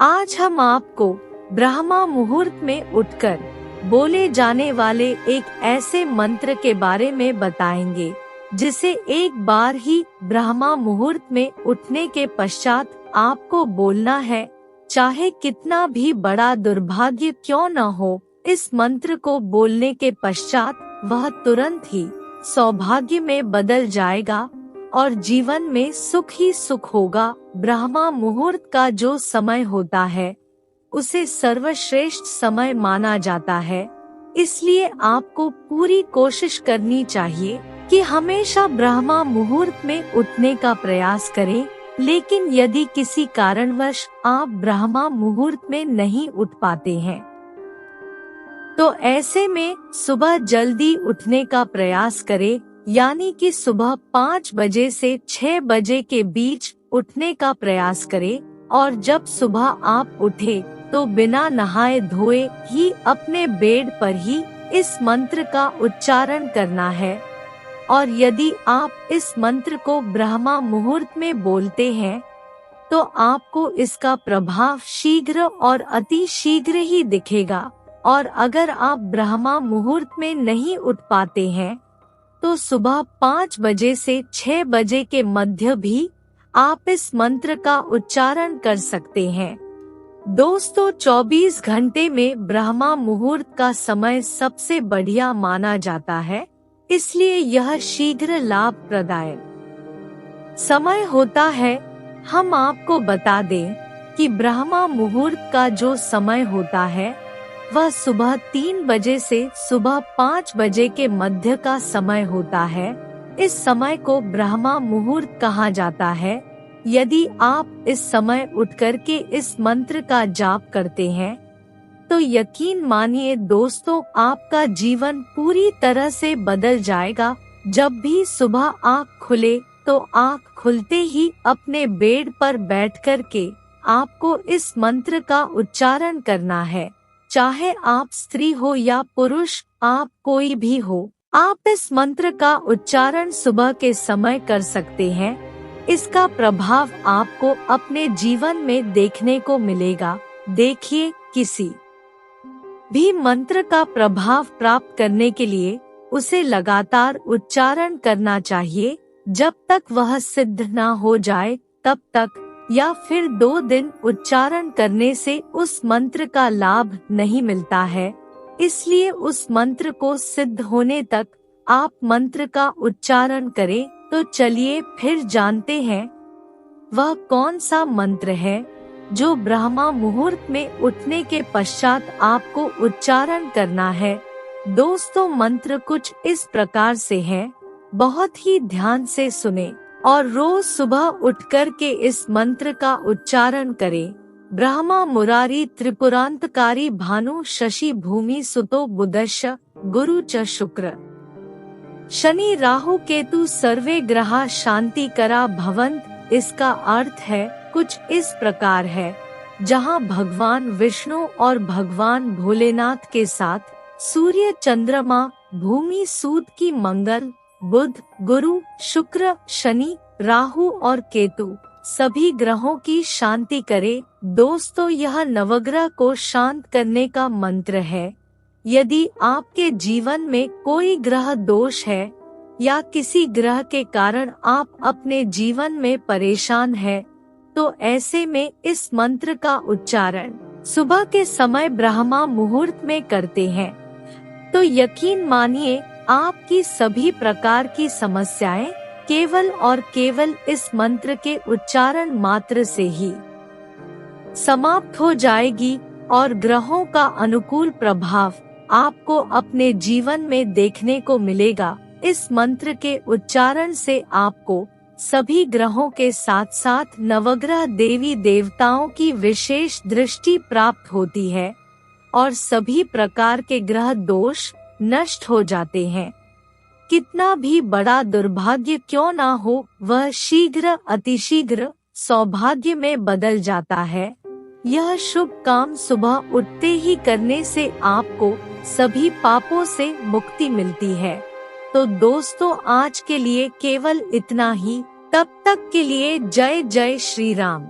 आज हम आपको ब्रह्मा मुहूर्त में उठकर बोले जाने वाले एक ऐसे मंत्र के बारे में बताएंगे जिसे एक बार ही ब्रह्मा मुहूर्त में उठने के पश्चात आपको बोलना है, चाहे कितना भी बड़ा दुर्भाग्य क्यों न हो। इस मंत्र को बोलने के पश्चात वह तुरंत ही सौभाग्य में बदल जाएगा और जीवन में सुख ही सुख होगा। ब्रह्मा मुहूर्त का जो समय होता है उसे सर्वश्रेष्ठ समय माना जाता है, इसलिए आपको पूरी कोशिश करनी चाहिए कि हमेशा ब्रह्मा मुहूर्त में उठने का प्रयास करें। लेकिन यदि किसी कारणवश आप ब्रह्मा मुहूर्त में नहीं उठ पाते हैं तो ऐसे में सुबह जल्दी उठने का प्रयास करें, यानी कि सुबह 5 बजे से 6 बजे के बीच उठने का प्रयास करें। और जब सुबह आप उठे तो बिना नहाए धोए ही अपने बेड पर ही इस मंत्र का उच्चारण करना है। और यदि आप इस मंत्र को ब्रह्मा मुहूर्त में बोलते हैं तो आपको इसका प्रभाव शीघ्र और अति शीघ्र ही दिखेगा। और अगर आप ब्रह्मा मुहूर्त में नहीं उठ पाते हैं तो सुबह 5 बजे से 6 बजे के मध्य भी आप इस मंत्र का उच्चारण कर सकते हैं। दोस्तों, 24 घंटे में ब्रह्मा मुहूर्त का समय सबसे बढ़िया माना जाता है, इसलिए यह शीघ्र लाभ प्रदायक समय होता है। हम आपको बता दें कि ब्रह्मा मुहूर्त का जो समय होता है वह सुबह 3 बजे से सुबह 5 बजे के मध्य का समय होता है। इस समय को ब्रह्मा मुहूर्त कहा जाता है। यदि आप इस समय उठकर के इस मंत्र का जाप करते हैं तो यकीन मानिए दोस्तों, आपका जीवन पूरी तरह से बदल जाएगा। जब भी सुबह आँख खुले तो आँख खुलते ही अपने बेड पर बैठकर के आपको इस मंत्र का उच्चारण करना है। चाहे आप स्त्री हो या पुरुष, आप कोई भी हो, आप इस मंत्र का उच्चारण सुबह के समय कर सकते हैं। इसका प्रभाव आपको अपने जीवन में देखने को मिलेगा। देखिए, किसी भी मंत्र का प्रभाव प्राप्त करने के लिए उसे लगातार उच्चारण करना चाहिए जब तक वह सिद्ध न हो जाए तब तक, या फिर 2 दिन उच्चारण करने से उस मंत्र का लाभ नहीं मिलता है। इसलिए उस मंत्र को सिद्ध होने तक आप मंत्र का उच्चारण करें। तो चलिए फिर जानते हैं वह कौन सा मंत्र है जो ब्रह्मा मुहूर्त में उठने के पश्चात आपको उच्चारण करना है। दोस्तों, मंत्र कुछ इस प्रकार से है, बहुत ही ध्यान से सुने और रोज सुबह उठकर के इस मंत्र का उच्चारण करें। ब्रह्मा मुरारी त्रिपुरांतकारी भानु शशि भूमि सुतो बुधश्च गुरु च शुक्र शनि राहु केतु सर्वे ग्रहा शांति करा भवंत। इसका अर्थ है कुछ इस प्रकार है, जहाँ भगवान विष्णु और भगवान भोलेनाथ के साथ सूर्य चंद्रमा भूमि सूद की मंगल बुध गुरु शुक्र शनि राहु और केतु सभी ग्रहों की शांति करे। दोस्तों, यह नवग्रह को शांत करने का मंत्र है। यदि आपके जीवन में कोई ग्रह दोष है या किसी ग्रह के कारण आप अपने जीवन में परेशान हैं, तो ऐसे में इस मंत्र का उच्चारण सुबह के समय ब्रह्मा मुहूर्त में करते हैं तो यकीन मानिए आपकी सभी प्रकार की समस्याएं केवल और केवल इस मंत्र के उच्चारण मात्र से ही समाप्त हो जाएगी और ग्रहों का अनुकूल प्रभाव आपको अपने जीवन में देखने को मिलेगा। इस मंत्र के उच्चारण से आपको सभी ग्रहों के साथ साथ नवग्रह देवी देवताओं की विशेष दृष्टि प्राप्त होती है और सभी प्रकार के ग्रह दोष नष्ट हो जाते हैं। कितना भी बड़ा दुर्भाग्य क्यों ना हो, वह शीघ्र अतिशीघ्र सौभाग्य में बदल जाता है। यह शुभ काम सुबह उठते ही करने से आपको सभी पापों से मुक्ति मिलती है। तो दोस्तों, आज के लिए केवल इतना ही। तब तक के लिए जय जय श्री राम।